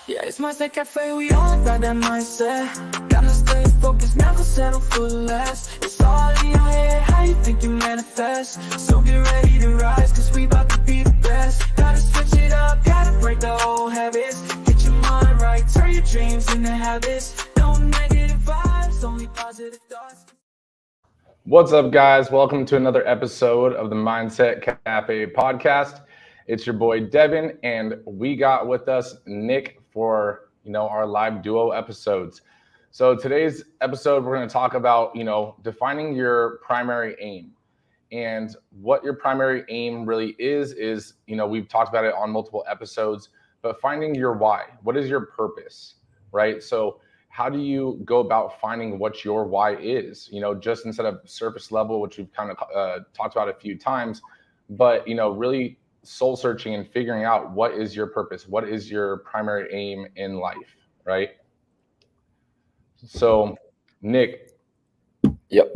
Yeah, it's mindset cafe, we all got that mindset. Gotta stay focused, never settle for less. It's all in your head, how you think you manifest. So get ready to rise, cause we about to be the best. Gotta switch it up, gotta break the old habits. Get your mind right, turn your dreams into habits. No negative vibes, only positive thoughts. What's up, guys? Welcome to another episode of the Mindset Cafe podcast. It's your boy Devin, and we got with us Nick for our live duo episodes. So today's episode, we're going to talk about defining your primary aim, and what your primary aim really is. We've talked about it on multiple episodes, but finding your why. What is your purpose, right? So how do you go about finding what your why is? Just instead of surface level, which we've kind of talked about a few times, but really soul searching and figuring out what is your purpose, what is your primary aim in life, right? So, Nick. Yep.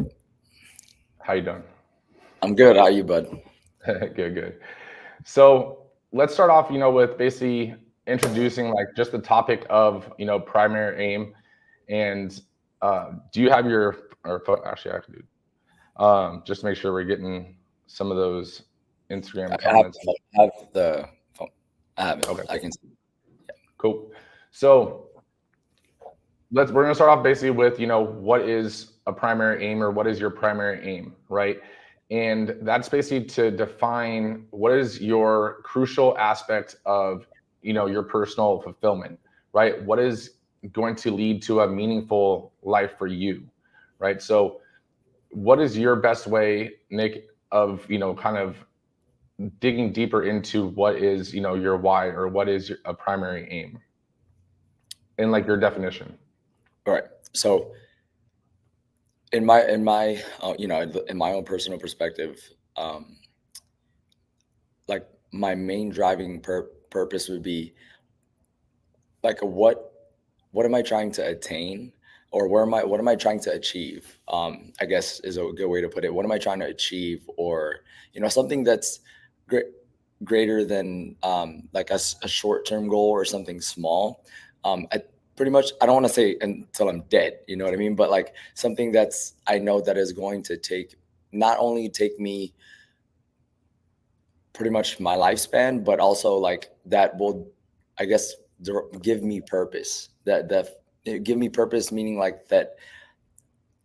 How you doing? I'm good. How are you, bud? Good. So let's start off, with basically introducing like just the topic of, primary aim. And do you have actually I can do just to make sure we're getting some of those Instagram comments. I have the phone. I have it. Okay. I can see. Yeah. Cool. So we're gonna start off basically with, what is a primary aim, or what is your primary aim, right? And that's basically to define what is your crucial aspect of, your personal fulfillment, right? What is going to lead to a meaningful life for you, right? So what is your best way, Nick, of, kind of digging deeper into what is, your why, or what is a primary aim in like your definition? All right. So in my in my own personal perspective, like my main driving purpose would be like what am I trying to attain, or what am I trying to achieve? I guess is a good way to put it. What am I trying to achieve, or something that's greater than like a short-term goal or something small. I don't want to say until I'm dead, you know what I mean? But like something that's, I know that is going to not only take me pretty much my lifespan, but also like that will, I guess, give me purpose. Give me purpose, meaning like that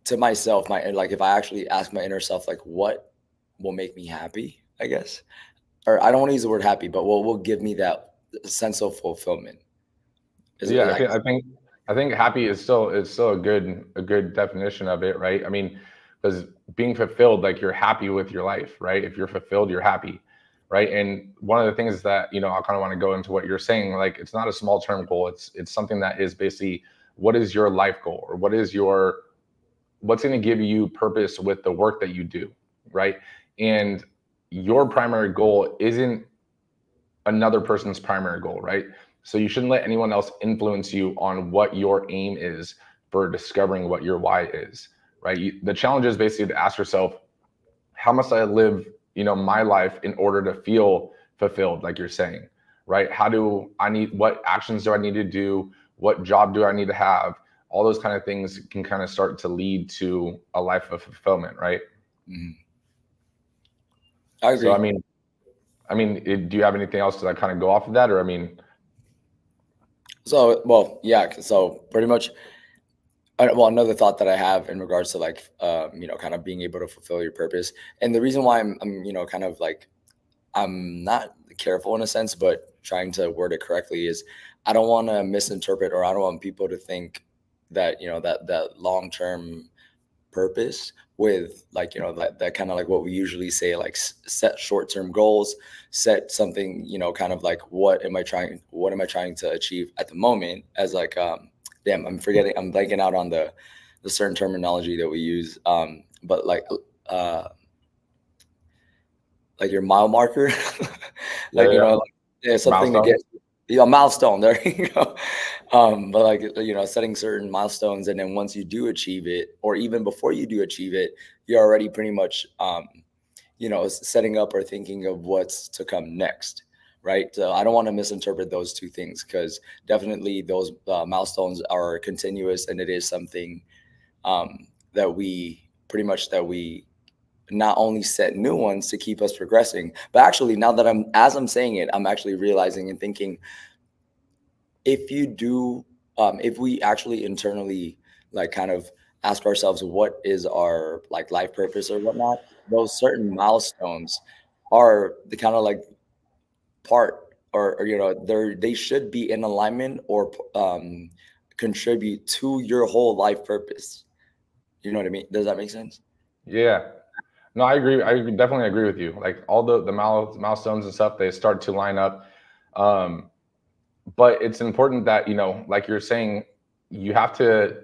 to myself, like if I actually ask my inner self, like what will make me happy, I guess, or I don't want to use the word happy, but what will give me that sense of fulfillment. I think happy is still a good definition of it, right? I mean, because being fulfilled, like you're happy with your life, right? If you're fulfilled, you're happy, right? And one of the things that I kind of want to go into what you're saying, like it's not a small term goal. It's something that is basically, what is your life goal, or what's going to give you purpose with the work that you do, right? And your primary goal isn't another person's primary goal, right? So you shouldn't let anyone else influence you on what your aim is for discovering what your why is, right? The challenge is basically to ask yourself, how must I live, my life in order to feel fulfilled, like you're saying, right? What actions do I need to do? What job do I need to have? All those kind of things can kind of start to lead to a life of fulfillment, right? Mm-hmm. I agree. So, I mean, do you have anything else to kind of go off of that, or So pretty much, another thought that I have in regards to like, kind of being able to fulfill your purpose. And the reason why I'm kind of like, I'm not careful in a sense, but trying to word it correctly is I don't want to misinterpret, or I don't want people to think that, that long-term purpose with like, that kind of like what we usually say, like set short-term goals, set something, kind of like what am I trying to achieve at the moment, as like I'm blanking out on the certain terminology that we use, but like your mile marker, like something milestone. To get a milestone. There you go. But like setting certain milestones, and then once you do achieve it, or even before you do achieve it, you're already pretty much setting up or thinking of what's to come next, right? So I don't want to misinterpret those two things, because definitely those milestones are continuous, and it is something that we that we not only set new ones to keep us progressing, but actually now that I'm saying it, I'm actually realizing and thinking, if you do, if we actually internally like kind of ask ourselves what is our like life purpose or whatnot, those certain milestones are the kind of like part, or they should be in alignment, or contribute to your whole life purpose. You know what I mean? Does that make sense? Yeah. No, I agree. I definitely agree with you. Like all the milestones and stuff, they start to line up. Um, but it's important that, like you're saying, you have to,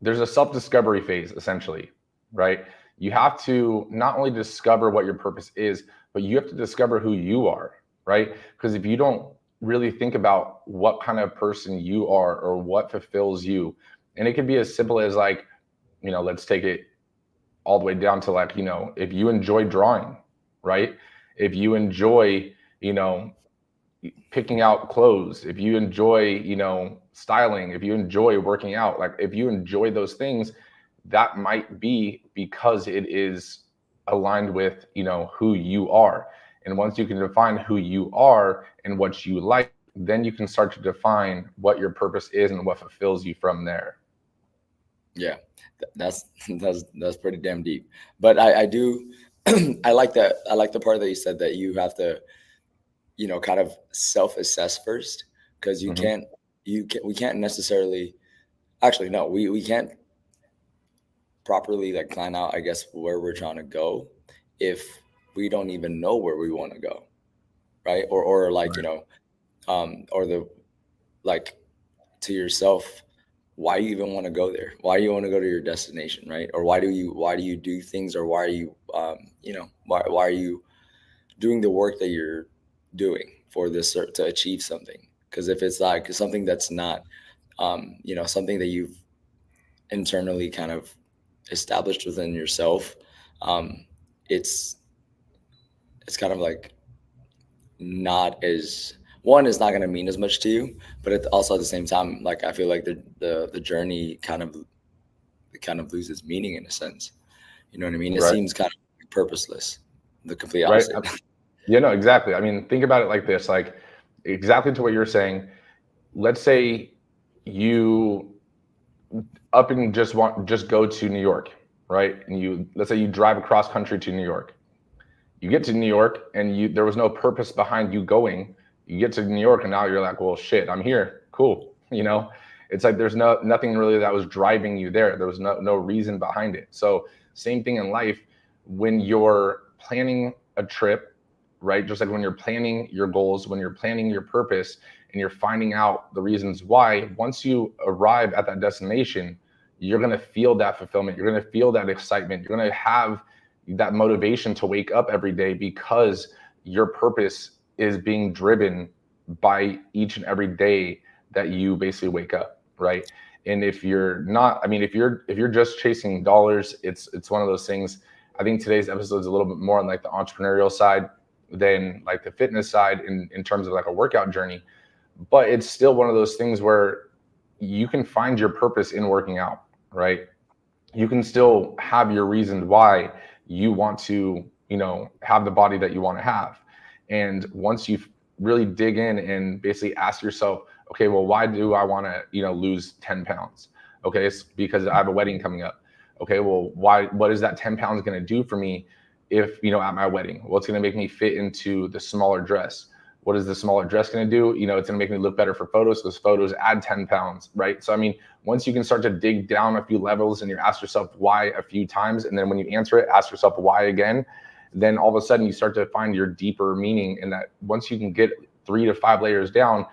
there's a self-discovery phase essentially, right? You have to not only discover what your purpose is, but you have to discover who you are, right? Because if you don't really think about what kind of person you are or what fulfills you, and it could be as simple as like, let's take it all the way down to like, if you enjoy drawing, right? If you enjoy, you know, picking out clothes, if you enjoy, styling, if you enjoy working out, like if you enjoy those things, that might be because it is aligned with, who you are. And once you can define who you are and what you like, then you can start to define what your purpose is and what fulfills you from there. Yeah, that's that's pretty damn deep. But I do I like that. I like the part that you said that you have to, kind of self-assess first, because Hmm. we can't necessarily, actually no, we can't properly like plan out, I guess, where we're trying to go if we don't even know where we want to go, right? Or like, Right. or the like, to yourself, why you even want to go there, why you want to go to your destination, right? Or why do you do things, or why are you why are you doing the work that you're doing for this, to achieve something? Because if it's like something that's not something that you've internally kind of established within yourself, um it's it's kind of like not as, one is not going to mean as much to you, but it also at the same time, like I feel like the journey kind of loses meaning in a sense. You know what I mean? It Right. seems kind of purposeless. The complete Right. opposite. Yeah, no, exactly. I mean, think about it like this, like exactly to what you're saying. Let's say you up and just go to New York, right? And let's say you drive across country to New York. You get to New York and there was no purpose behind you going. You get to New York and now you're like, well, shit, I'm here. Cool. It's like there's nothing really that was driving you there. There was no reason behind it. So same thing in life when you're planning a trip, right? Just like when you're planning your goals, when you're planning your purpose, and you're finding out the reasons why, once you arrive at that destination, you're going to feel that fulfillment. You're going to feel that excitement. You're going to have that motivation to wake up every day because your purpose is being driven by each and every day that you basically wake up, right? And if you're not, I mean, if you're just chasing dollars, it's one of those things. I think today's episode is a little bit more on like the entrepreneurial side than like the fitness side in terms of like a workout journey. But it's still one of those things where you can find your purpose in working out, right? You can still have your reasons why you want to, have the body that you want to have. And once you really dig in and basically ask yourself, okay, well, why do I want to, lose 10 pounds? Okay, it's because I have a wedding coming up. Okay, well, what is that 10 pounds going to do for me if, at my wedding? Well, it's going to make me fit into the smaller dress. What is the smaller dress going to do? It's going to make me look better for photos because photos add 10 pounds, right? So, I mean, once you can start to dig down a few levels and you ask yourself why a few times, and then when you answer it, ask yourself why again, then all of a sudden you start to find your deeper meaning in that. Once you can get 3 to 5 layers down,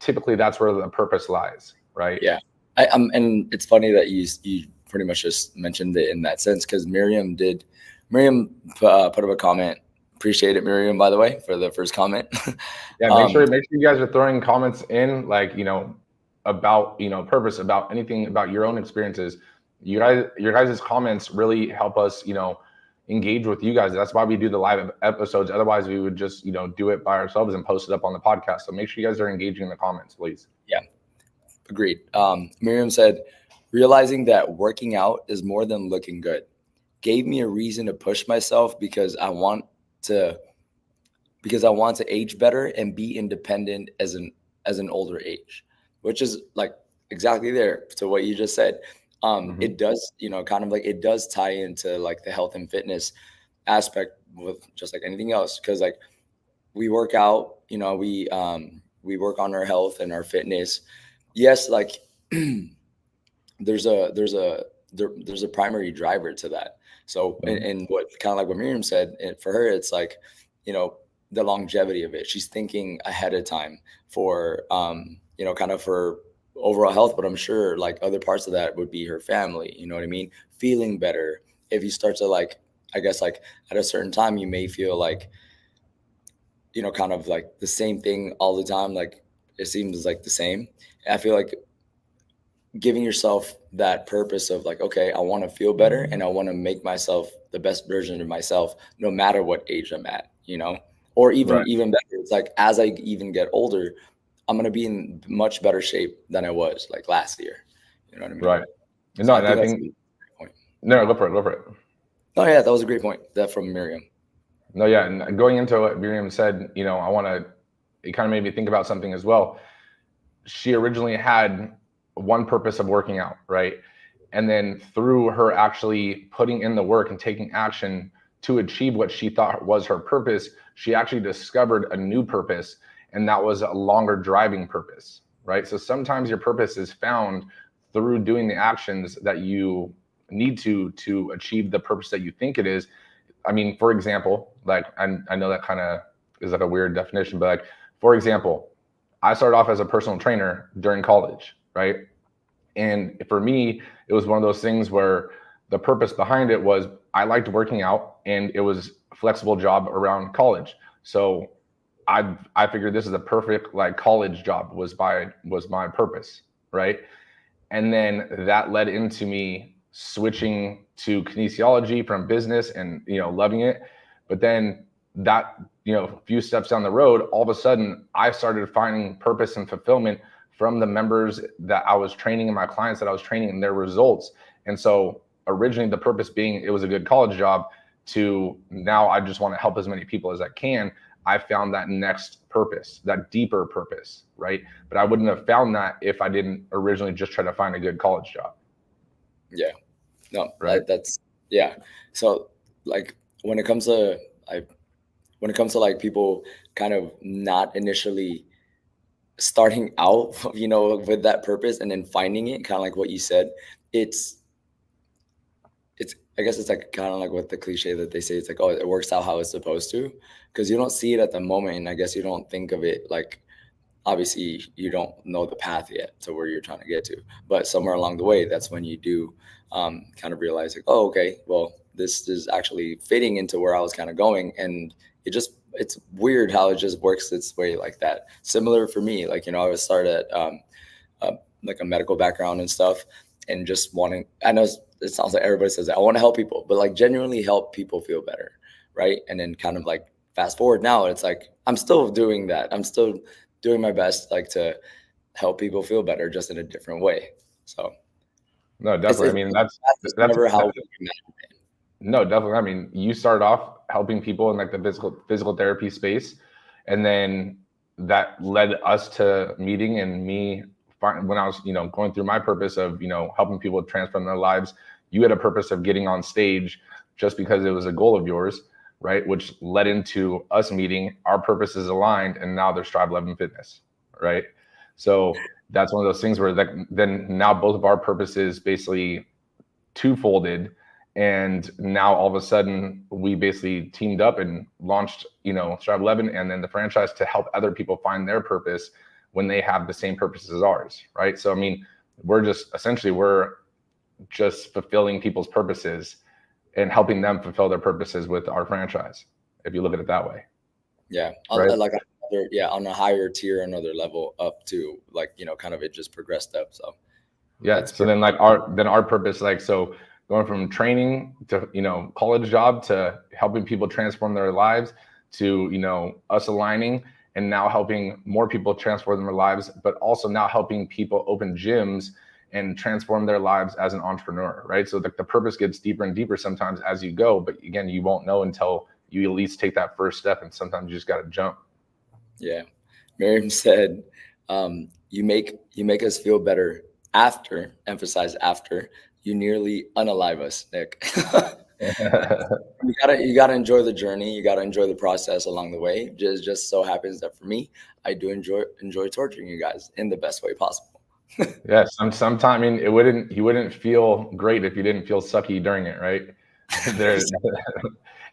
typically that's where the purpose lies, right? Yeah, and it's funny that you pretty much just mentioned it in that sense, because Miriam put up a comment. Appreciate it, Miriam, by the way, for the first comment. Yeah, make sure you guys are throwing comments in, like, about, purpose, about anything, about your own experiences. Your guys' comments really help us, engage with you guys. That's why we do the live episodes. Otherwise we would just, do it by ourselves and post it up on the podcast. So make sure you guys are engaging in the comments, please. Yeah, agreed. Miriam said, realizing that working out is more than looking good gave me a reason to push myself because I want to age better and be independent as an older age, which is like exactly there to what you just said. It does, kind of like it does tie into like the health and fitness aspect with just like anything else. Cause like we work out, we work on our health and our fitness. Yes. Like there's a primary driver to that. So, and what kind of like what Miriam said, for her, it's like, the longevity of it. She's thinking ahead of time for, kind of for overall health, but I'm sure like other parts of that would be her family, you know what I mean? Feeling better. If you start to like, I guess like at a certain time, you may feel like, kind of like the same thing all the time. Like it seems like the same. I feel like giving yourself that purpose of like, okay, I want to feel better and I want to make myself the best version of myself, no matter what age I'm at, or even better. It's like, as I even get older, I'm going to be in much better shape than I was like last year. You know what I mean? Right. So no, I think no, go for it. Oh yeah. That was a great point. That from Miriam. No, yeah. And going into what Miriam said, it kind of made me think about something as well. She originally had one purpose of working out, right? And then through her actually putting in the work and taking action to achieve what she thought was her purpose, she actually discovered a new purpose, and that was a longer driving purpose, right? So sometimes your purpose is found through doing the actions that you need to achieve the purpose that you think it is. I mean, for example, like I know that kind of is like a weird definition, but like, for example, I started off as a personal trainer during college, right? And for me, it was one of those things where the purpose behind it was I liked working out, and it was a flexible job around college. So I figured this is a perfect like college job was my purpose, right? And then that led into me switching to kinesiology from business and loving it. But then that a few steps down the road, all of a sudden I started finding purpose and fulfillment from the members that I was training and my clients that I was training and their results. And so originally the purpose being it was a good college job, to now I just want to help as many people as I can. I found that next purpose, that deeper purpose, right? But I wouldn't have found that if I didn't originally just try to find a good college job. Yeah, no, right. That's yeah. So like when it comes to like people kind of not initially starting out, with that purpose and then finding it, kind of like what you said, it's I guess it's like kind of like what the cliche that they say, it's like, oh, it works out how it's supposed to, because you don't see it at the moment. And I guess you don't think of it like, obviously you don't know the path yet to where you're trying to get to, but somewhere along the way, that's when you do kind of realize like, oh, okay, well, this is actually fitting into where I was kind of going. And it's weird how it just works its way like that. Similar for me, like, I was started at like a medical background and stuff, and just wanting, I know it sounds like everybody says that I want to help people, but like genuinely help people feel better. Right. And then kind of like fast forward now, it's like, I'm still doing that. I'm still doing my best, like to help people feel better, just in a different way. So no, definitely. I mean, that's never how we imagine it. No, definitely. I mean, you started off helping people in like the physical therapy space, and then that led us to meeting, and me when I was, going through my purpose of, helping people transform their lives. You had a purpose of getting on stage just because it was a goal of yours, right? Which led into us meeting. Our purposes aligned, and now there's Strive 11 Fitness, right? So that's one of those things where then now both of our purposes basically twofolded. And now all of a sudden we basically teamed up and launched, Strive 11 and then the franchise to help other people find their purpose when they have the same purpose as ours, right? So, I mean, we're just fulfilling people's purposes and helping them fulfill their purposes with our franchise, if you look at it that way. Yeah. Right? Like on a higher tier, another level up to like, kind of it just progressed up. So yeah. So then like our purpose, like, so going from training to, college job, to helping people transform their lives, to, us aligning and now helping more people transform their lives, but also now helping people open gyms and transform their lives as an entrepreneur, right? So the purpose gets deeper and deeper sometimes as you go, but again, you won't know until you at least take that first step, and sometimes you just got to jump. Yeah. Miriam said, you make us feel better after, emphasize after, you nearly unalive us, Nick. You gotta enjoy the journey. You gotta enjoy the process along the way. Just so happens that for me, I do enjoy torturing you guys in the best way possible. Yes, sometimes, I mean, you wouldn't feel great if you didn't feel sucky during it, right? There,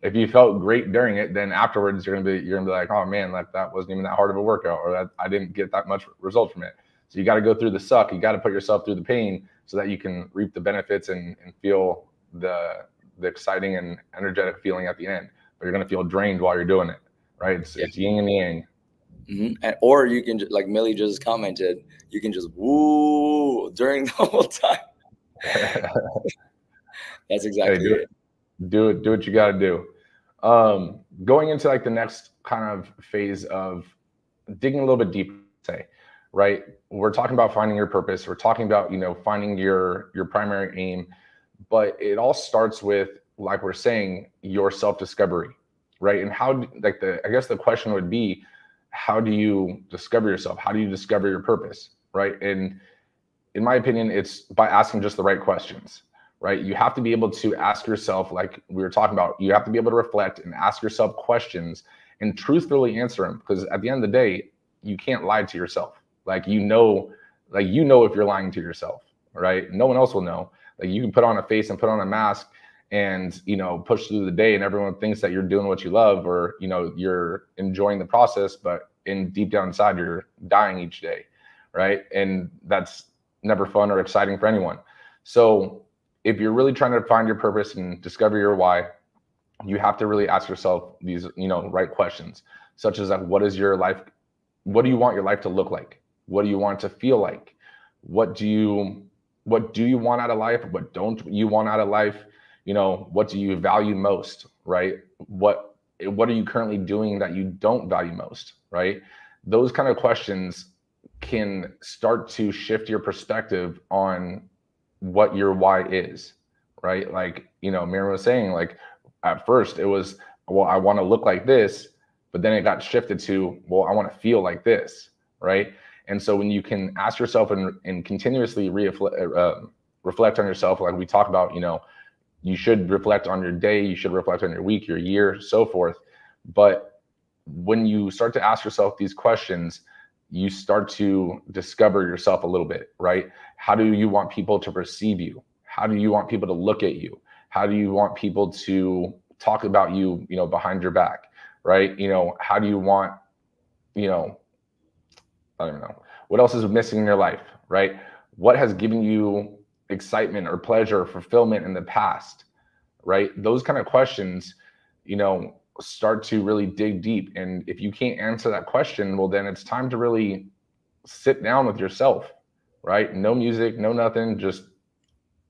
if you felt great during it, then afterwards you're gonna be like, oh man, like that wasn't even that hard of a workout, or that I didn't get that much result from it. So you got to go through the suck. You got to put yourself through the pain so that you can reap the benefits and feel the exciting and energetic feeling at the end. But you're gonna feel drained while you're doing it, right? Yeah. It's yin and yang. Or you can, like Millie just commented, you can just woo during the whole time. That's Hey, exactly do it. it. Do what you got to do. Going into like the next kind of phase of digging a little bit deeper, say, right? We're talking about finding your purpose. We're talking about, finding your primary aim, but it all starts with, like we're saying, your self-discovery, right? And I guess the question would be, how do you discover yourself? How do you discover your purpose, right? And in my opinion, it's by asking just the right questions, right? You have to be able to ask yourself, like we were talking about, you have to be able to reflect and ask yourself questions and truthfully answer them. Because at the end of the day, you can't lie to yourself. Like if you're lying to yourself, right? No one else will know. Like you can put on a face and put on a mask and, push through the day, and everyone thinks that you're doing what you love, or, you're enjoying the process, but in deep down inside, you're dying each day, right? And that's never fun or exciting for anyone. So if you're really trying to find your purpose and discover your why, you have to really ask yourself these, right questions, such as like, what is your life? What do you want your life to look like? What do you want it to feel like? What do you want out of life? What don't you want out of life? What do you value most, right? What are you currently doing that you don't value most, right? Those kind of questions can start to shift your perspective on what your why is, right? Like, Miriam was saying, like at first it was, well, I want to look like this, but then it got shifted to, well, I want to feel like this, right? And so when you can ask yourself and continuously reflect on yourself, like we talk about, you should reflect on your day, you should reflect on your week, your year, so forth. But when you start to ask yourself these questions, you start to discover yourself a little bit, right? How do you want people to perceive you? How do you want people to look at you? How do you want people to talk about you, behind your back, right? How do you want, I don't know, what else is missing in your life, right? What has given you excitement or pleasure or fulfillment in the past, right? Those kind of questions, start to really dig deep. And if you can't answer that question, well, then it's time to really sit down with yourself, right? No music, no nothing, just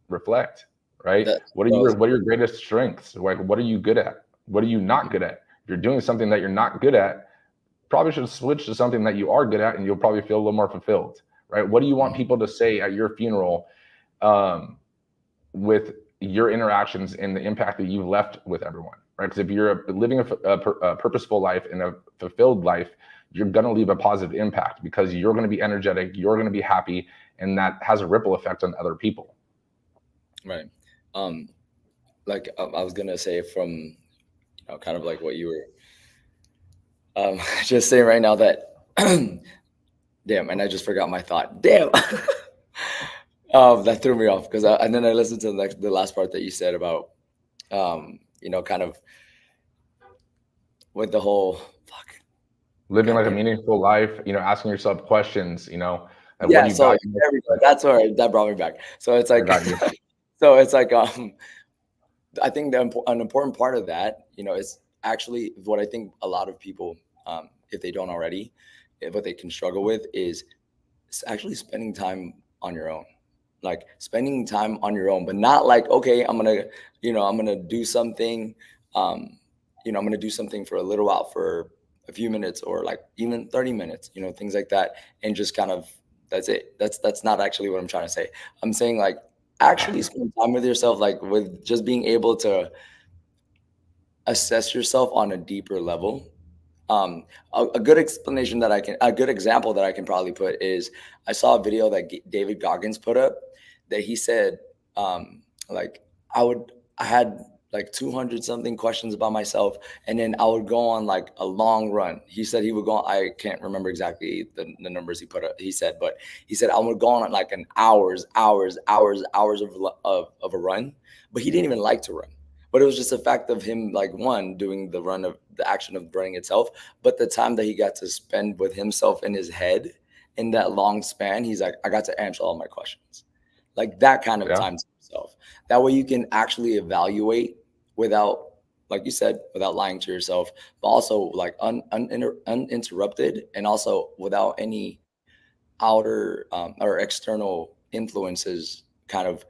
reflect, right? That, What are your greatest strengths? Like, what are you good at? What are you not good at? If you're doing something that you're not good at, probably should switch to something that you are good at, and you'll probably feel a little more fulfilled, right? What do you want people to say at your funeral, with your interactions and the impact that you've left with everyone, right? Because if you're living a purposeful life and a fulfilled life, you're going to leave a positive impact because you're going to be energetic, you're going to be happy, and that has a ripple effect on other people. right. Like I was gonna say from, kind of like what you were just saying right now that damn, and I just forgot my thought. Damn. That threw me off because and then I listened to the last part that you said about kind of with the whole fuck. Living God like a damn. meaningful life, asking yourself questions, like what Yeah, do you so value? there we go. That's where that brought me back. So it's I like got you. so it's like I think an important part of that, is actually what I think a lot of people, if they don't already, what they can struggle with is actually spending time on your own. like spending time on your own, but not like, okay, I'm gonna, I'm gonna do something, I'm gonna do something for a little while, for a few minutes, or like even 30 minutes, things like that, and just kind of, that's it. That's not actually what I'm trying to say. I'm saying like actually spend time with yourself, like with just being able to assess yourself on a deeper level. A good explanation that a good example that I can probably put is, I saw a video that David Goggins put up, that he said, like, I had like 200 something questions about myself, and then I would go on like a long run. He said he would go, I can't remember exactly the numbers he put up, he said, but he said I would go on like an hours of a run, but he didn't even like to run. But it was just a fact of him, like, one, doing the action of running itself, but the time that he got to spend with himself in his head in that long span, he's like, I got to answer all my questions. Like that kind of Yeah. time to yourself. That way you can actually evaluate without, like you said, without lying to yourself, but also like uninterrupted, and also without any outer or external influences kind of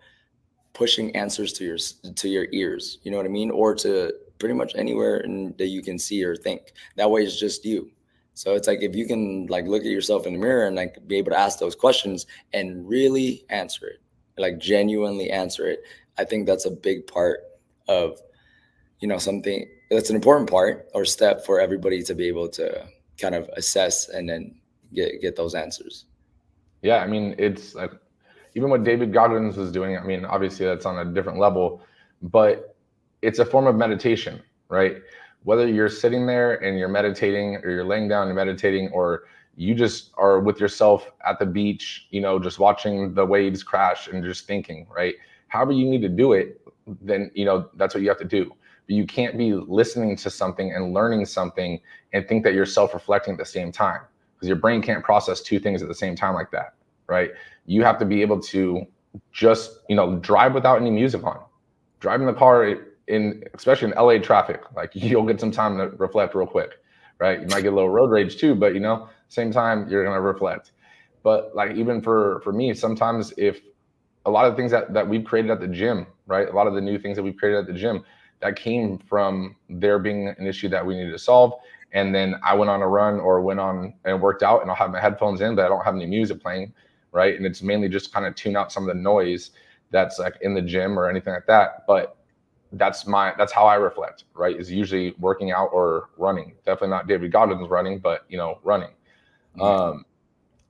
pushing answers to your ears, you know what I mean, or to pretty much anywhere that you can see or think. That way it's just you. So it's like, if you can like look at yourself in the mirror and like be able to ask those questions and really answer it, like genuinely answer it, I think that's a big part of, something that's an important part or step for everybody to be able to kind of assess and then get those answers. Yeah, I mean, it's like even what David Goggins was doing. I mean, obviously that's on a different level, but it's a form of meditation, right? Whether you're sitting there and you're meditating, or you're laying down and meditating, or you just are with yourself at the beach, just watching the waves crash and just thinking, right? However you need to do it, then, that's what you have to do. But you can't be listening to something and learning something and think that you're self-reflecting at the same time, because your brain can't process two things at the same time like that, right? You have to be able to just, drive without any music on. Drive in the car especially in LA traffic, like you'll get some time to reflect real quick, right? You might get a little road rage too, but same time you're gonna reflect. But like even for me, sometimes if a lot of the things that we've created at the gym, right? A lot of the new things that we've created at the gym, that came from there being an issue that we needed to solve. And then I went on a run or went on and worked out, and I'll have my headphones in, but I don't have any music playing, right? And it's mainly just kind of tune out some of the noise that's like in the gym or anything like that. But that's how I reflect, right? Is usually working out or running. Definitely not David Goggins running, but running.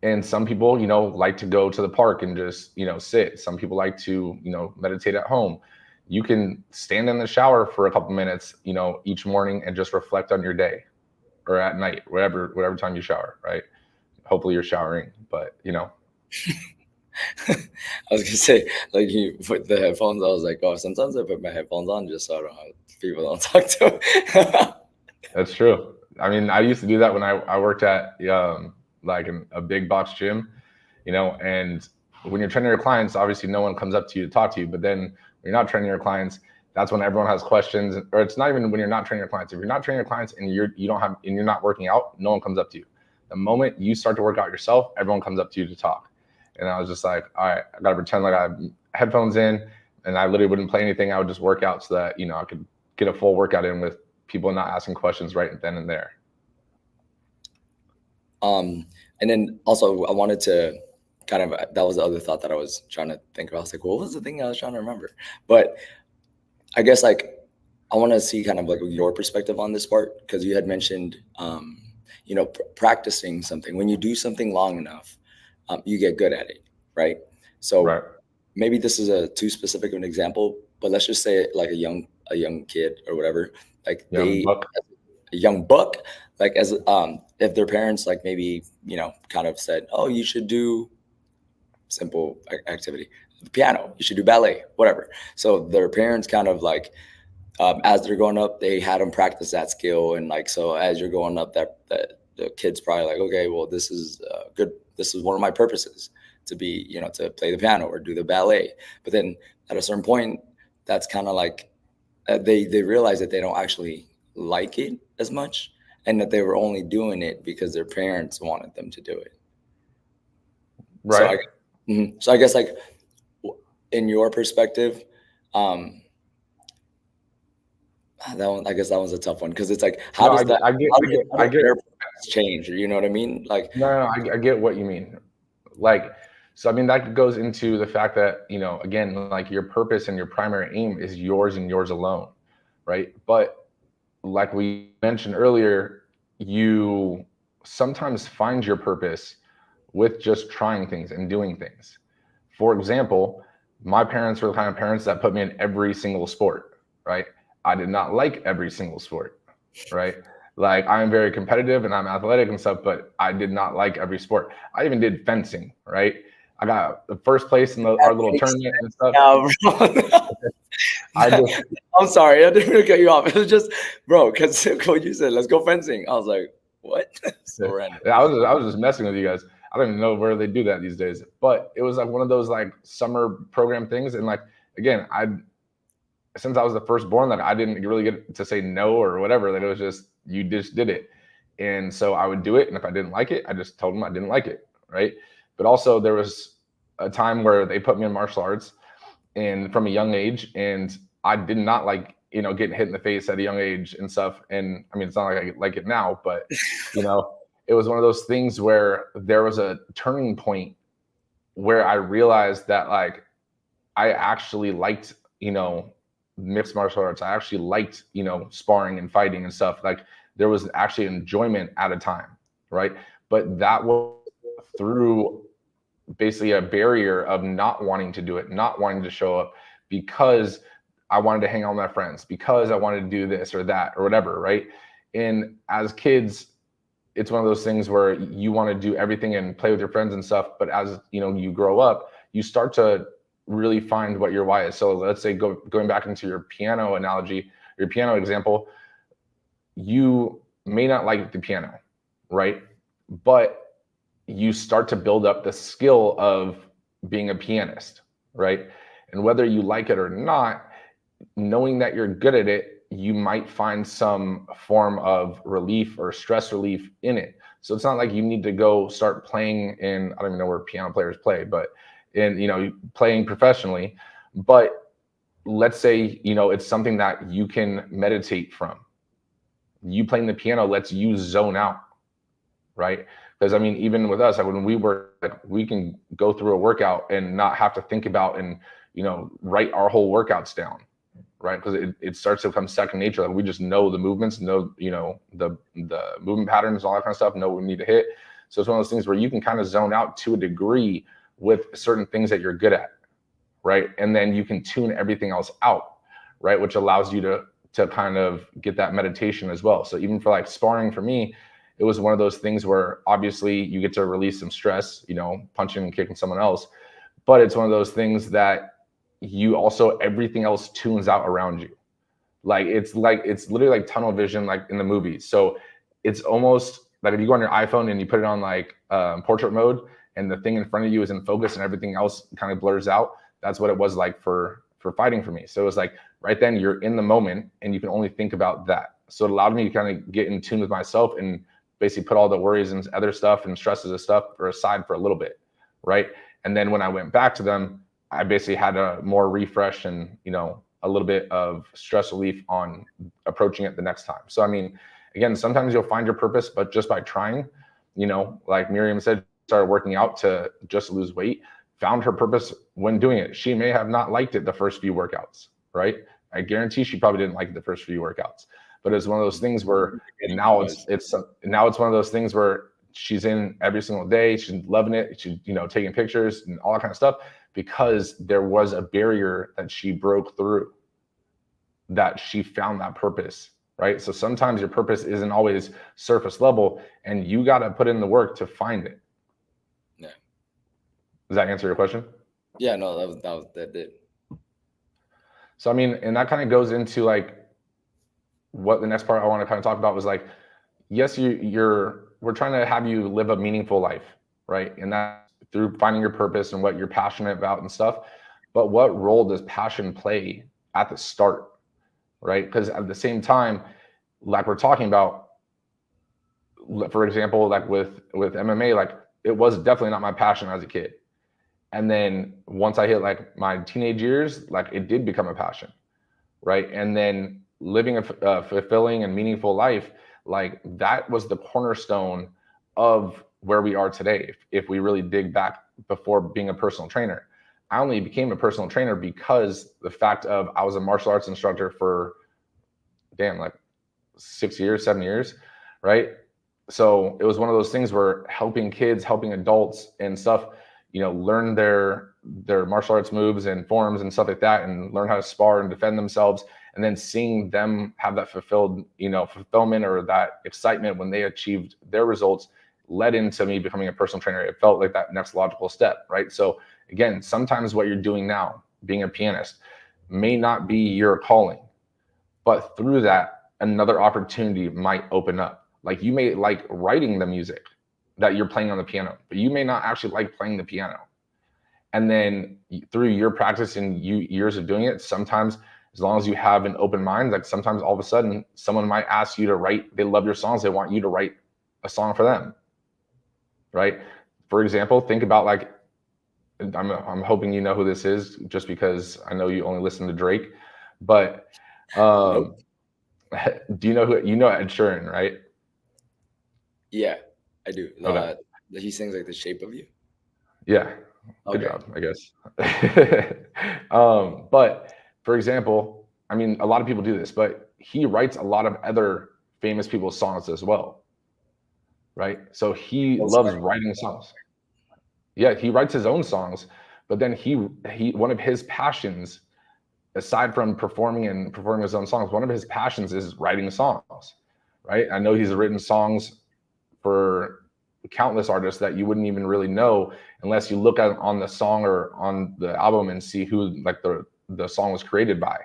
And some people, like to go to the park and just, sit. Some people like to, meditate at home. You can stand in the shower for a couple minutes, each morning, and just reflect on your day, or at night, whatever time you shower, right? Hopefully you're showering, but I was gonna say, like, you put the headphones. I was like, oh, sometimes I put my headphones on just so I don't have people don't talk to. that's true. I mean, I used to do that when I worked at like a big box gym, and when you're training your clients, obviously no one comes up to you to talk to you. But then when you're not training your clients, that's when everyone has questions. Or it's not even when you're not training your clients. If you're not training your clients and you're not working out, no one comes up to you. The moment you start to work out yourself, everyone comes up to you to talk. And I was just like, all right, I gotta pretend like I have headphones in, and I literally wouldn't play anything. I would just work out so that I could get a full workout in with people not asking questions right then and there. And then also I wanted to kind of, that was the other thought that I was trying to think about. I was like, what was the thing I was trying to remember? But I guess like I want to see kind of like your perspective on this part, because you had mentioned, practicing something. When you do something long enough, you get good at it, right? So Right. maybe this is a too specific of an example, but let's just say like a young kid or whatever, like Young buck. a young buck, like as if their parents like maybe kind of said, oh, you should do simple activity, piano, you should do ballet, whatever. So their parents kind of like, as they're growing up, they had them practice that skill, and like, so as you're going up, that the kid's probably like, okay, well, this is good. This is one of my purposes, to be, to play the piano or do the ballet. But then at a certain point, that's kind of like they realize that they don't actually like it as much, and that they were only doing it because their parents wanted them to do it. So Right. so I guess like in your perspective, that one, I guess that one's a tough one, because it's like, how No, does that, how I does get. their purpose change? You know what I mean? Like, No, I get what you mean. Like, so I mean, that goes into the fact that, you know, again, like your purpose and your primary aim is yours and yours alone, right? But like we mentioned earlier, you sometimes find your purpose with just trying things and doing things. For example, my parents were the kind of parents that put me in every single sport, right? I did not like every single sport, right? Like I'm very competitive and I'm athletic and stuff, but I did not like every sport. I even did fencing, right? I got the first place in that our little makes tournament and stuff. now, bro. I just, I'm sorry, I didn't mean to cut you off. It was just, bro, because when you said let's go fencing, I was like, what? So random. I was just messing with you guys. I don't even know where they do that these days, but it was like one of those like summer program things. And like, again, since I was the firstborn, like I didn't really get to say no or whatever. Like it was just, you just did it. And so I would do it. And if I didn't like it, I just told them I didn't like it. Right. But also there was a time where they put me in martial arts and from a young age, and I did not like, you know, getting hit in the face at a young age and stuff. And I mean, it's not like I like it now, but you know, it was one of those things where there was a turning point where I realized that like I actually liked, you know, mixed martial arts. I actually liked, you know, sparring and fighting and stuff. Like there was actually enjoyment at a time, right? But that was through basically a barrier of not wanting to do it, not wanting to show up because I wanted to hang out with my friends, because I wanted to do this or that or whatever, right? And as kids, it's one of those things where you want to do everything and play with your friends and stuff, but as you know, you grow up, you start to really find what your why is. So let's say going back into your piano analogy, your piano example, you may not like the piano, right? But you start to build up the skill of being a pianist, right? And whether you like it or not, knowing that you're good at it, you might find some form of relief or stress relief in it. So it's not like you need to go start playing in, I don't even know where piano players play, but in, you know, playing professionally. But let's say, you know, it's something that you can meditate from. You playing the piano lets you zone out, right? Because I mean, even with us, like when we work, like we can go through a workout and not have to think about and, you know, write our whole workouts down, right? Because it starts to become second nature. Like we just know the movements, know, you know, the movement patterns, all that kind of stuff, know what we need to hit. So it's one of those things where you can kind of zone out to a degree with certain things that you're good at, right? And then you can tune everything else out, right? Which allows you to kind of get that meditation as well. So even for like sparring for me, it was one of those things where obviously you get to release some stress, you know, punching and kicking someone else. But it's one of those things that you also, everything else tunes out around you. Like it's literally like tunnel vision, like in the movies. So it's almost like if you go on your iPhone and you put it on like portrait mode and the thing in front of you is in focus and everything else kind of blurs out. That's what it was like for fighting for me. So it was like right then you're in the moment and you can only think about that. So it allowed me to kind of get in tune with myself and basically put all the worries and other stuff and stresses and stuff aside for a little bit, right? And then when I went back to them, I basically had a more refresh and, you know, a little bit of stress relief on approaching it the next time. So, I mean, again, sometimes you'll find your purpose, but just by trying, you know, like Miriam said, started working out to just lose weight, found her purpose when doing it. She may have not liked it the first few workouts, right? I guarantee she probably didn't like it the first few workouts, but it's one of those things where now it's one of those things where she's in every single day. She's loving it. She's, you know, taking pictures and all that kind of stuff because there was a barrier that she broke through, that she found that purpose, right? So sometimes your purpose isn't always surface level and you got to put in the work to find it. Yeah. Does that answer your question? Yeah, no, that did. So, I mean, and that kind of goes into like what the next part I want to kind of talk about was like, yes, we're trying to have you live a meaningful life, right? And that through finding your purpose and what you're passionate about and stuff. But what role does passion play at the start, right? Because at the same time, like we're talking about, for example, like with MMA, like it was definitely not my passion as a kid. And then once I hit like my teenage years, like it did become a passion, right? And then living a fulfilling and meaningful life, like that was the cornerstone of where we are today. If we really dig back before being a personal trainer, I only became a personal trainer because the fact of I was a martial arts instructor for like 6 years, 7 years, right? So it was one of those things where helping kids, helping adults and stuff, learn their martial arts moves and forms and stuff like that, and learn how to spar and defend themselves, and then seeing them have that fulfillment or that excitement when they achieved their results led into me becoming a personal trainer. It felt like that next logical step, right? So again, sometimes what you're doing now, being a pianist, may not be your calling, but through that, another opportunity might open up. Like you may like writing the music that you're playing on the piano, but you may not actually like playing the piano. And then through your practice and years of doing it, sometimes as long as you have an open mind, like sometimes all of a sudden someone might ask you to write, they love your songs, they want you to write a song for them, right? For example, think about like, I'm hoping you know who this is just because I know you only listen to Drake, but Nope. do you know Ed Sheeran, right? Yeah, I do. Okay. He sings like The Shape of You. Yeah. Good Okay. job, I guess. But for example, I mean, a lot of people do this, but he writes a lot of other famous people's songs as well, right? So he Those loves are- writing songs. Yeah, he writes his own songs, but then he one of his passions, aside from performing his own songs, one of his passions is writing songs, right? I know he's written songs for countless artists that you wouldn't even really know unless you look at on the song or on the album and see who like the song was created by,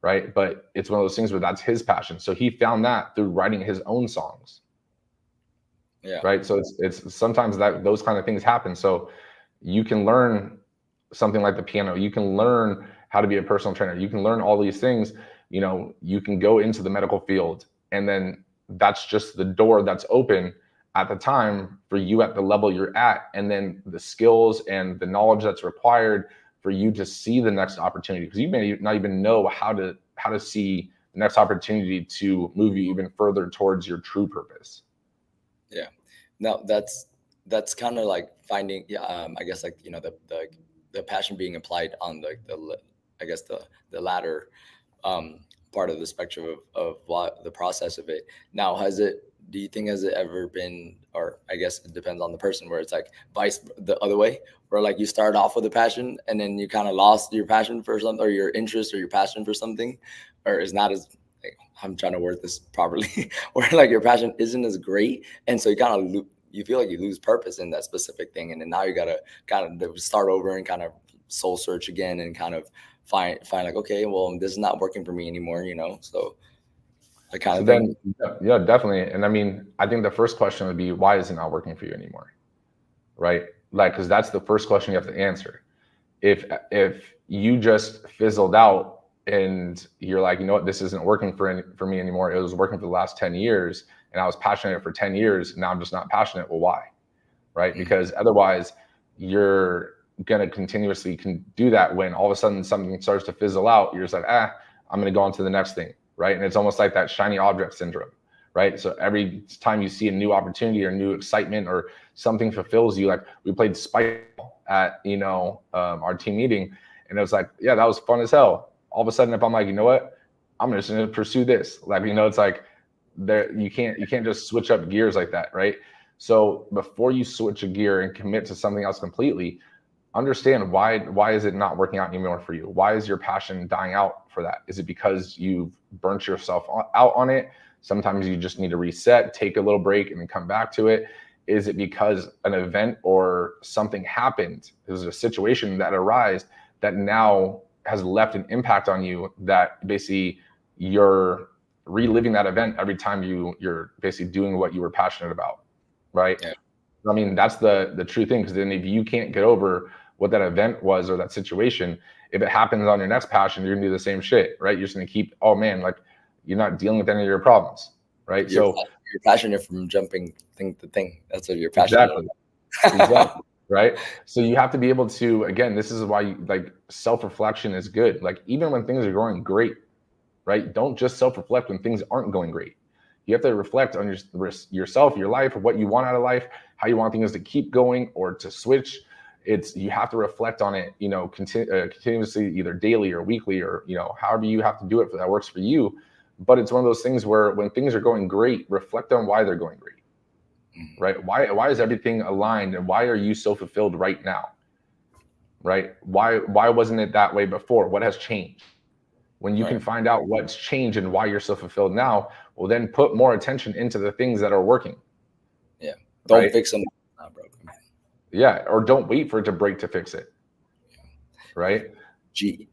right? But it's one of those things where that's his passion. So he found that through writing his own songs. Yeah. Right. So it's sometimes that those kind of things happen. So you can learn something like the piano. You can learn how to be a personal trainer. You can learn all these things. You can go into the medical field, and then that's just the door that's open at the time for you at the level you're at, and then the skills and the knowledge that's required for you to see the next opportunity, because you may not even know how to see the next opportunity to move you even further towards your true purpose. Yeah. No, that's kind of like finding, yeah, I guess like, the passion being applied on I guess the latter part of the spectrum of what the process of it. Now, do you think has it ever been, or I guess it depends on the person, where it's like the other way, where like you started off with a passion and then you kind of lost your passion for something, or your interest or your passion for something, or is not as, like, I'm trying to word this properly, where like your passion isn't as great, and so you kind of you feel like you lose purpose in that specific thing, and then now you gotta kind of start over and kind of soul search again and kind of find like, okay, well, this is not working for me anymore, so that kind So of thing. then, yeah, definitely. And I mean, I think the first question would be, why is it not working for you anymore? Right? Like, because that's the first question you have to answer. If you just fizzled out and you're like, you know what, this isn't working for me anymore. It was working for the last 10 years and I was passionate for 10 years. Now I'm just not passionate. Well, why? Right? Mm-hmm. Because otherwise you're going to continuously do that. When all of a sudden something starts to fizzle out, you're just like, I'm going to go on to the next thing. Right? And it's almost like that shiny object syndrome. Right? So every time you see a new opportunity or new excitement or something fulfills you, like we played spike at our team meeting, and it was like, yeah, that was fun as hell. All of a sudden, if I'm like, you know what, I'm just going to pursue this. Like, it's like you can't just switch up gears like that, right? So before you switch a gear and commit to something else completely, understand why is it not working out anymore for you? Why is your passion dying out for that? Is it because you've burnt yourself out on it? Sometimes you just need to reset, take a little break, and then come back to it. Is it because an event or something happened? There's a situation that arose that now has left an impact on you, that basically you're reliving that event every time you're basically doing what you were passionate about, right? Yeah. I mean, that's the true thing, because then if you can't get over what that event was or that situation, if it happens on your next passion, you're gonna do the same shit, right? You're just gonna keep, oh man, like you're not dealing with any of your problems, right? You're passionate from jumping thing to thing. That's what you're passionate Exactly. right? So you have to be able to, again, this is why like self-reflection is good. Like even when things are going great, right? Don't just self-reflect when things aren't going great. You have to reflect on yourself, your life, what you want out of life, how you want things to keep going or to switch. It's you have to reflect on it, continuously, either daily or weekly, or however you have to do it that works for you. But it's one of those things where when things are going great, reflect on why they're going great, right? Why is everything aligned, and why are you so fulfilled right now, right? Why wasn't it that way before? What has changed? When you can find out what's changed and why you're so fulfilled now, well, then put more attention into the things that are working. Yeah. Don't right? fix them not broken. Yeah. Or don't wait for it to break to fix it. Right. G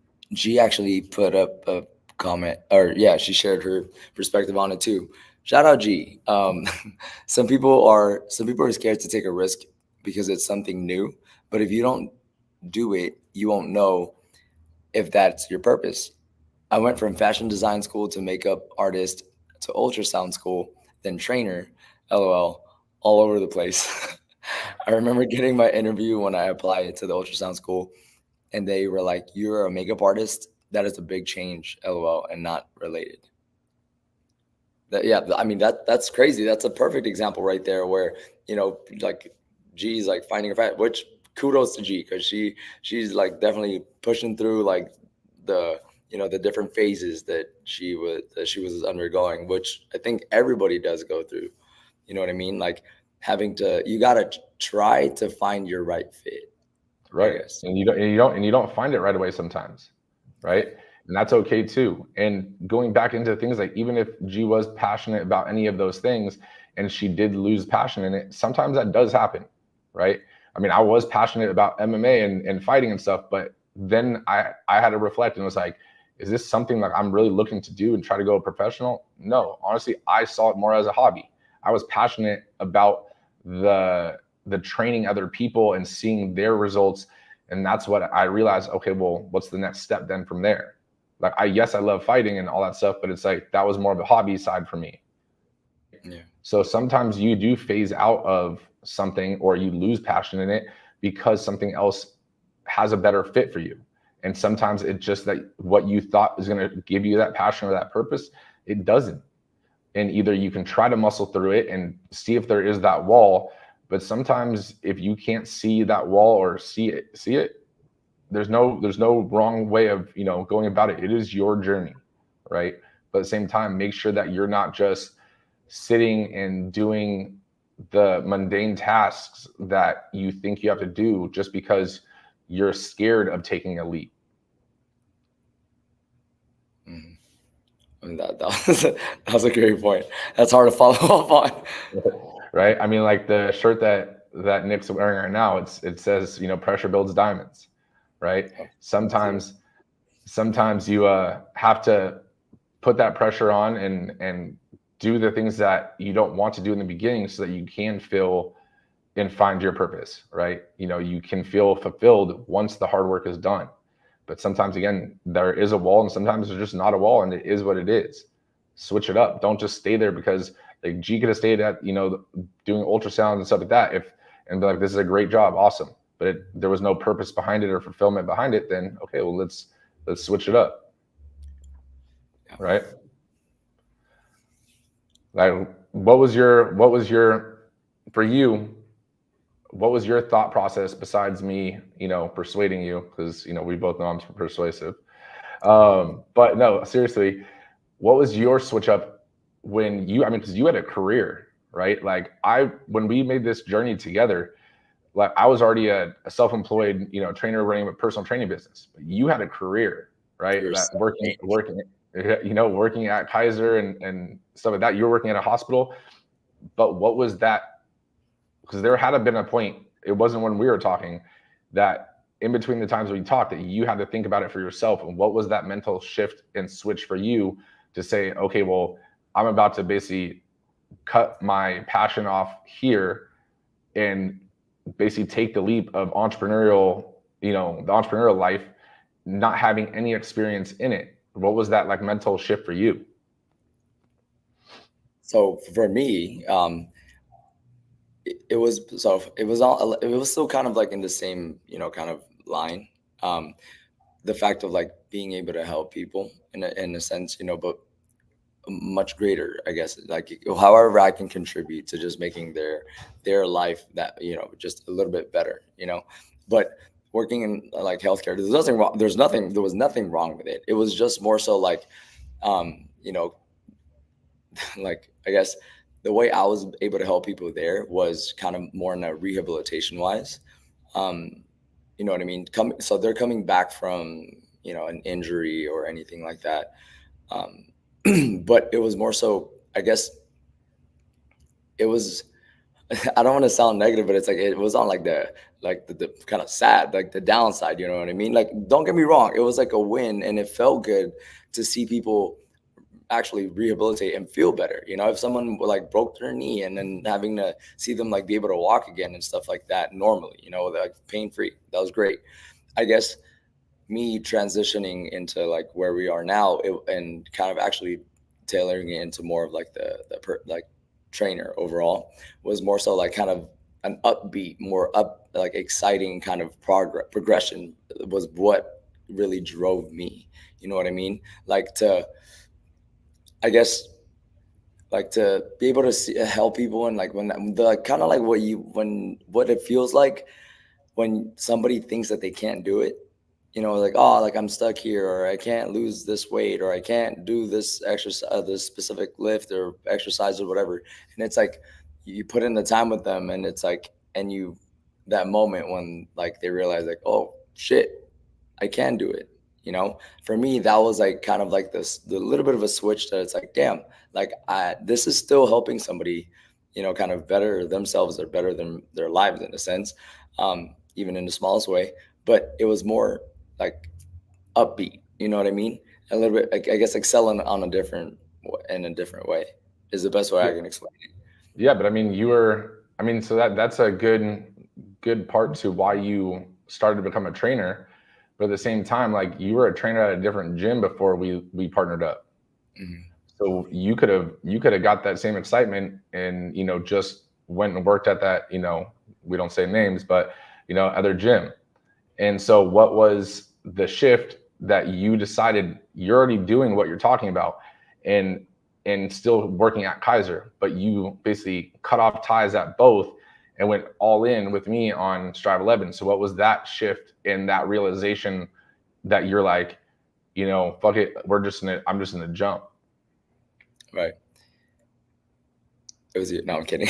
actually put up a comment, or yeah, she shared her perspective on it too. Shout out G. Some people are scared to take a risk because it's something new, but if you don't do it, you won't know if that's your purpose. I went from fashion design school to makeup artist to ultrasound school, then trainer, LOL, all over the place. I remember getting my interview when I applied to the ultrasound school, and they were like, "You're a makeup artist? That is a big change, LOL, and not related." I mean that's crazy. That's a perfect example right there, where like G's like finding her fat. Which kudos to G, because she's like definitely pushing through like the the different phases that she was undergoing, which I think everybody does go through. You know what I mean? Like you gotta try to find your right fit. Right. And you don't find it right away sometimes. Right. And that's okay too. And going back into things, like even if G was passionate about any of those things and she did lose passion in it, sometimes that does happen. Right. I mean, I was passionate about MMA and fighting and stuff, but then I had to reflect and was like, is this something that I'm really looking to do and try to go professional? No, honestly, I saw it more as a hobby. I was passionate about the training other people and seeing their results. And that's what I realized. Okay, well, what's the next step then from there? Like, yes, I love fighting and all that stuff, but it's like, that was more of a hobby side for me. Yeah. So sometimes you do phase out of something or you lose passion in it because something else has a better fit for you. And sometimes it's just that what you thought is going to give you that passion or that purpose, it doesn't. And either you can try to muscle through it and see if there is that wall. But sometimes if you can't see that wall or see it, there's no wrong way of going about it. It is your journey, right? But at the same time, make sure that you're not just sitting and doing the mundane tasks that you think you have to do just because you're scared of taking a leap. Mm-hmm. And that was a great point. That's hard to follow up on. Right. I mean, like the shirt that Nick's wearing right now, it says, pressure builds diamonds. Right. Sometimes you have to put that pressure on and do the things that you don't want to do in the beginning so that you can feel and find your purpose. Right. You can feel fulfilled once the hard work is done. But sometimes, again, there is a wall, and sometimes there's just not a wall, and it is what it is. Switch it up. Don't just stay there, because like G could have stayed at doing ultrasounds and stuff like that and be like, this is a great job, awesome, but there was no purpose behind it or fulfillment behind it. Then okay, well, let's switch it up. Right. Like, what was your for you, what was your thought process besides me persuading you, because we both know I'm persuasive, but no, seriously, what was your switch up when because you had a career, right? Like when we made this journey together, like I was already a self-employed, trainer running a personal training business, but you had a career, right? That working at Kaiser and stuff like that. You were working at a hospital, but what was that? Because there had been a point, it wasn't when we were talking, that in between the times we talked, that you had to think about it for yourself. And what was that mental shift and switch for you to say, okay, well, I'm about to basically cut my passion off here and basically take the leap of entrepreneurial, the entrepreneurial life, not having any experience in it. What was that like mental shift for you? So for me, it was, so it was all, it was still kind of like in the same, kind of line. Um, the fact of like being able to help people in a sense, but much greater, I guess, like however I can contribute to just making their life that, just a little bit better, but working in like healthcare, there's nothing wrong, there was nothing wrong with it. It was just more so like, you know like, I guess the way I was able to help people there was kind of more in a rehabilitation wise. um you know what I mean? So they're coming back from, an injury or anything like that. um but it was more so, I guess it was, I don't want to sound negative, but it's like it was on like the kind of sad, like the downside, you know what I mean? Like, don't get me wrong, it was like a win and it felt good to see people actually rehabilitate and feel better. If someone like broke their knee and then having to see them like be able to walk again and stuff like that normally, like pain free, that was great. I guess me transitioning into like where we are now, and kind of actually tailoring it into more of like like trainer overall, was more so like kind of an upbeat, more up, like exciting kind of progression was what really drove me. You know what I mean? Like to, I guess, like to be able to help people, and like when the kind of like what it feels like when somebody thinks that they can't do it, like, oh, like I'm stuck here, or I can't lose this weight, or I can't do this exercise, this specific lift or exercise or whatever. And it's like you put in the time with them, and it's like, and you, that moment when like they realize like, oh shit, I can do it. For me, that was like kind of like the little bit of a switch that it's like, damn, like this is still helping somebody, kind of better themselves or better than their lives in a sense, even in the smallest way. But it was more like upbeat, you know what I mean? A little bit, I guess, excelling on a different, in a different way is the best way I Yeah, can explain it. yeah, but I mean, so that's a good part to why you started to become a trainer. But at the same time, like you were a trainer at a different gym before we partnered up. Mhm. So you could have got that same excitement and just went and worked at that, we don't say names, but other gym. And so what was the shift that you decided you're already doing what you're talking about and still working at Kaiser, but you basically cut off ties at both and went all in with me on Strive 11. So what was that shift and that realization that you're like, fuck it, I'm just gonna jump. Right. It was you. No, I'm kidding.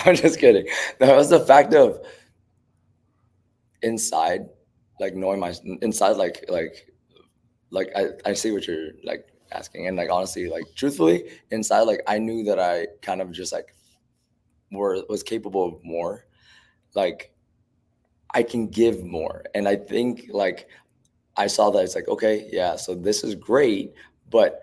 I'm just kidding. No, it was the fact of inside, like knowing my inside, like I see what you're like asking, and like honestly, like truthfully, inside, like I knew that I kind of just like was capable of more. Like I can give more, and I think like I saw that it's like, okay, yeah, so this is great, but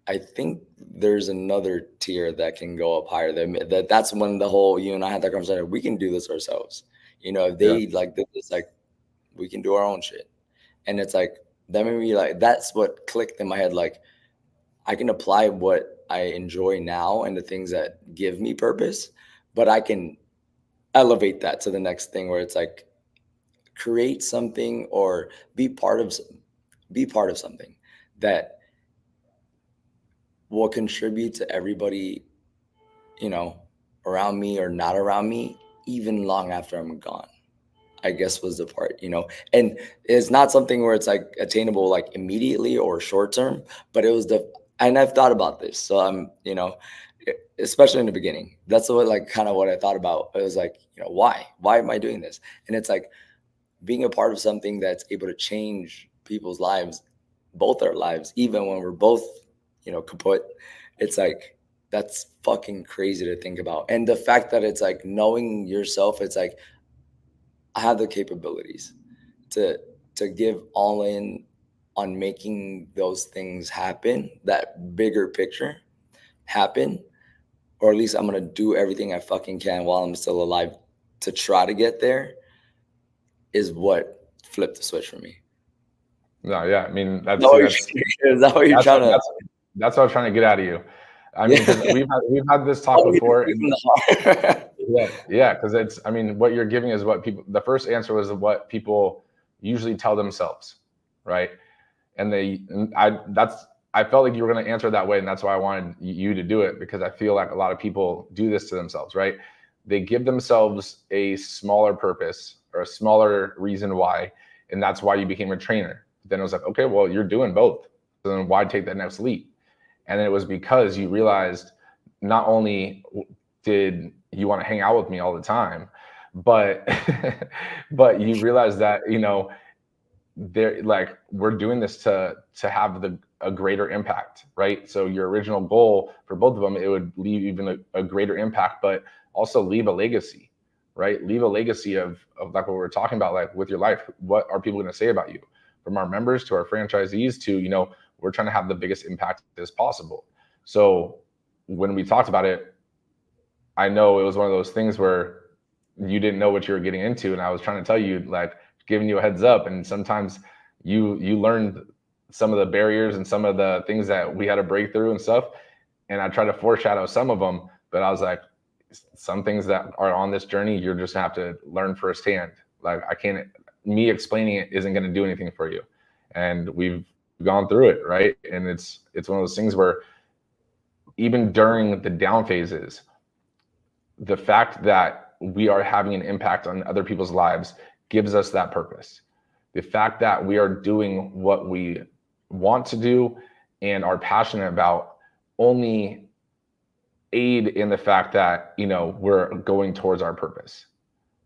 I think there's another tier that can go up higher. That's when the whole, you and I had that conversation. We can do this ourselves. If Yeah. they like this, it's like we can do our own shit. And it's like that made me like, that's what clicked in my head. Like I can apply what I enjoy now and the things that give me purpose, but I can elevate that to the next thing where it's like create something or be part of something that will contribute to everybody, you know, around me or not around me, even long after I'm gone, I guess was the part, and it's not something where it's like attainable like immediately or short term, but it was and I've thought about this. So I'm, especially in the beginning, that's what like kind of what I thought about. It was like, why am I doing this? And it's like being a part of something that's able to change people's lives, both our lives, even when we're both, kaput. It's like that's fucking crazy to think about. And the fact that it's like knowing yourself, it's like I have the capabilities to give all in on making those things happen, that bigger picture happen, or at least I'm gonna do everything I fucking can while I'm still alive to try to get there, is what flipped the switch for me. No, yeah, I mean Is that what you're, is that what you're that's trying to? that's that's what I was trying to get out of you. I mean, because we've had this talk before, and from the heart. yeah, because it's, I mean, what you're giving is what people. The first answer was what people usually tell themselves, right? And I felt like you were going to answer that way, and that's why I wanted you to do it, because I feel like a lot of people do this to themselves, right? They give themselves a smaller purpose or a smaller reason why, and that's why you became a trainer. Then it was like, okay, well, you're doing both, so then why take that next leap? And then it was because you realized not only did you want to hang out with me all the time, but but you realized that, they're like, we're doing this to have a greater impact, right? So your original goal for both of them, it would leave even a greater impact, but also leave a legacy, right? Leave a legacy of like what we're talking about, like with your life. What are people going to say about you? From our members to our franchisees to, we're trying to have the biggest impact as possible. So when we talked about it, I know it was one of those things where you didn't know what you were getting into, and I was trying to tell you, like, giving you a heads up. And sometimes you learned some of the barriers and some of the things that we had to break through and stuff. And I tried to foreshadow some of them, but I was like, some things that are on this journey, you're just gonna have to learn firsthand. Like, I can't, me explaining it isn't going to do anything for you. And we've gone through it, right? And it's one of those things where even during the down phases, the fact that we are having an impact on other people's lives gives us that purpose. The fact that we are doing what we want to do and are passionate about only aid in the fact that, we're going towards our purpose,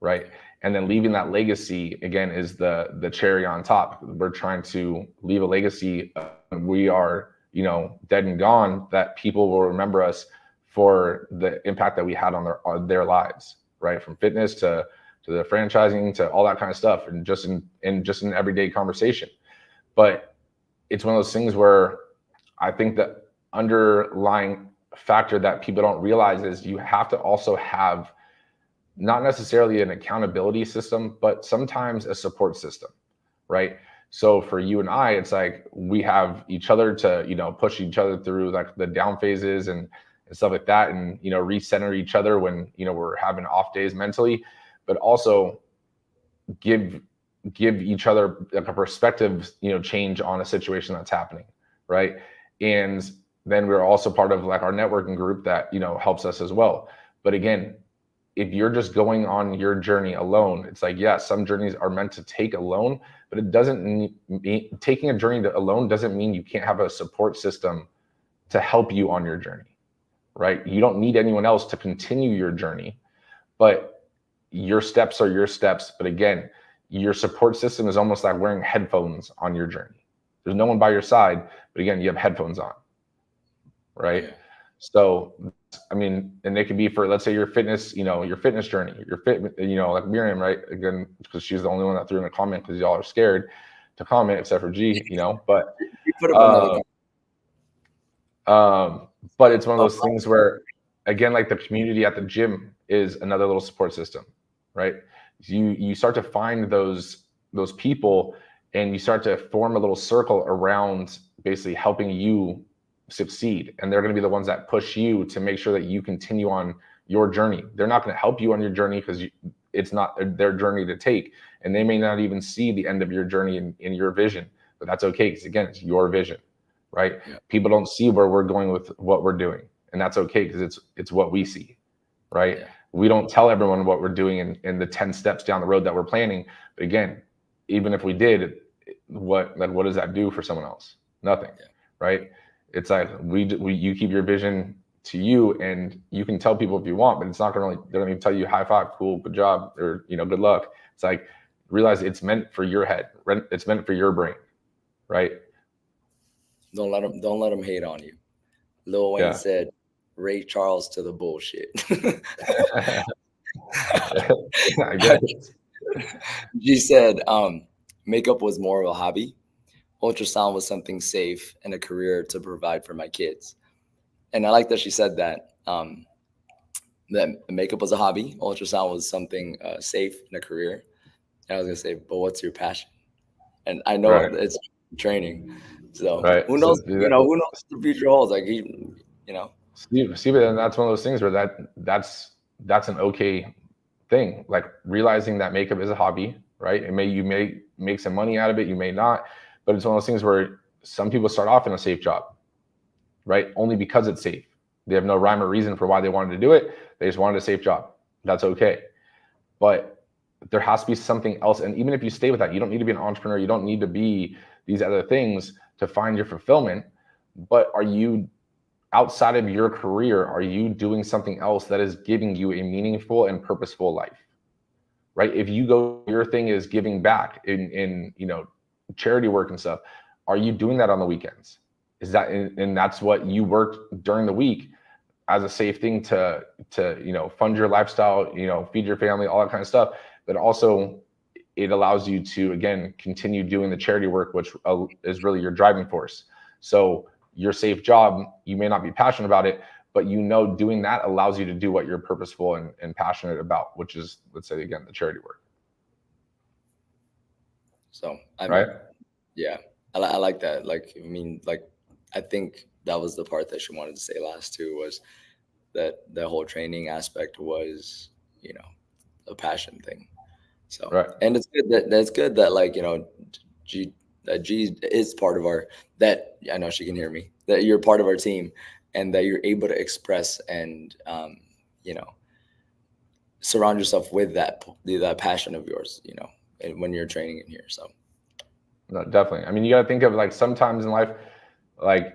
right? And then leaving that legacy, again, is the cherry on top. We're trying to leave a legacy. We are, dead and gone, that people will remember us for the impact that we had on their lives, right? From fitness to the franchising to all that kind of stuff, and just in everyday conversation. But it's one of those things where I think the underlying factor that people don't realize is you have to also have not necessarily an accountability system, but sometimes a support system, right? So for you and I, it's like we have each other to, push each other through like the down phases and stuff like that, and recenter each other when we're having off days mentally, but also give each other like a perspective change on a situation that's happening, right? And then we're also part of like our networking group that helps us as well. But again, if you're just going on your journey alone, it's like, yeah, some journeys are meant to take alone, but it doesn't mean taking a journey alone doesn't mean you can't have a support system to help you on your journey, right? You don't need anyone else to continue your journey, but your steps are your steps. But again, your support system is almost like wearing headphones on your journey. There's no one by your side, but again, you have headphones on, right? Yeah. So, I mean, and they could be for, let's say your fitness, your fitness journey, your fit, like Miriam, right? Again, because she's the only one that threw in a comment because y'all are scared to comment, except for G, but you put up another but it's one of those things where, again, like the community at the gym is another little support system, right? You start to find those people, and you start to form a little circle around basically helping you succeed, and they're going to be the ones that push you to make sure that you continue on your journey. They're not going to help you on your journey because it's not their journey to take, and they may not even see the end of your journey in your vision, but that's okay, because again, it's your vision, right? Yeah. People don't see where we're going with what we're doing, and that's okay, because it's what we see, right? Yeah. We don't tell everyone what we're doing in the 10 steps down the road that we're planning, but again, even if we did, what does that do for someone else? Nothing. Yeah. Right? It's like you keep your vision to you, and you can tell people if you want, but it's not going to they're going to tell you high five, cool, good job, or good luck. It's like, realize it's meant for your head, it's meant for your brain, right? Don't let them hate on you. Lil Wayne said, Ray Charles to the bullshit. I guess. She said, makeup was more of a hobby. Ultrasound was something safe and a career to provide for my kids. And I like that she said that, that makeup was a hobby. Ultrasound was something safe and a career. And I was going to say, but what's your passion? And I know it's training. So who knows, who knows what the future holds? Like, See, but then that's one of those things where that's an okay thing. Like realizing that makeup is a hobby, right? You may make some money out of it, you may not, but it's one of those things where some people start off in a safe job, right? Only because it's safe. They have no rhyme or reason for why they wanted to do it. They just wanted a safe job. That's okay. But there has to be something else. And even if you stay with that, you don't need to be an entrepreneur. You don't need to be these other things to find your fulfillment. But are you, outside of your career, are you doing something else that is giving you a meaningful and purposeful life? Right? If you go, your thing is giving back in charity work and stuff. Are you doing that on the weekends? Is that, and that's what you work during the week as a safe thing to fund your lifestyle, feed your family, all that kind of stuff. But also it allows you to, again, continue doing the charity work, which is really your driving force. So your safe job, you may not be passionate about it, but doing that allows you to do what you're purposeful and passionate about, which is, let's say, again, the charity work. So right? Yeah, I like that. Like, I mean, like, I think that was the part that she wanted to say last too, was that the whole training aspect was, a passion thing. So, right. And it's good that's good that, like, G is part of that I know she can hear me, that you're part of our team and that you're able to express and, surround yourself with that passion of yours, when you're training in here. So. No, definitely. I mean, you got to think of, like, sometimes in life, like,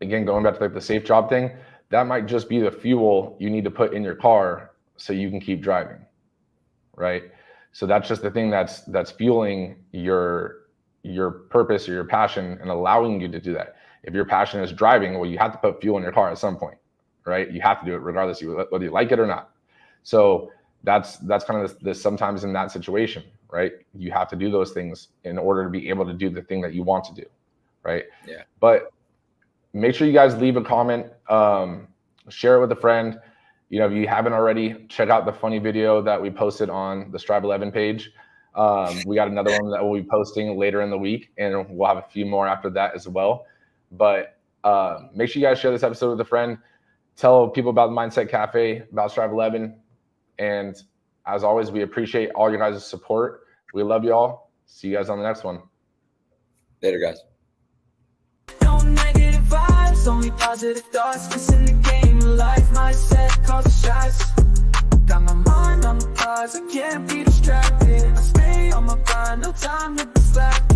again, going back to like the safe job thing, that might just be the fuel you need to put in your car so you can keep driving, right? So that's just the thing that's fueling your purpose or your passion and allowing you to do that. If your passion is driving, well, you have to put fuel in your car at some point, right? You have to do it regardless of whether you like it or not. So that's kind of this sometimes in that situation, right? You have to do those things in order to be able to do the thing that you want to do, right? Yeah. But make sure you guys leave a comment, share it with a friend. If you haven't already, check out the funny video that we posted on the Strive 11 page. We got another one that we'll be posting later in the week, and we'll have a few more after that as well. But make sure you guys share this episode with a friend. Tell people about the Mindset Cafe, about Strive 11. And as always, we appreciate all your guys' support. We love you all. See you guys on the next one. Later, guys. No negative vibes, only positive thoughts. Cause in the game of life, mindset calls the shots. Got my mind on the prize, I can't be distracted. I stay on my grind, no time to be slack.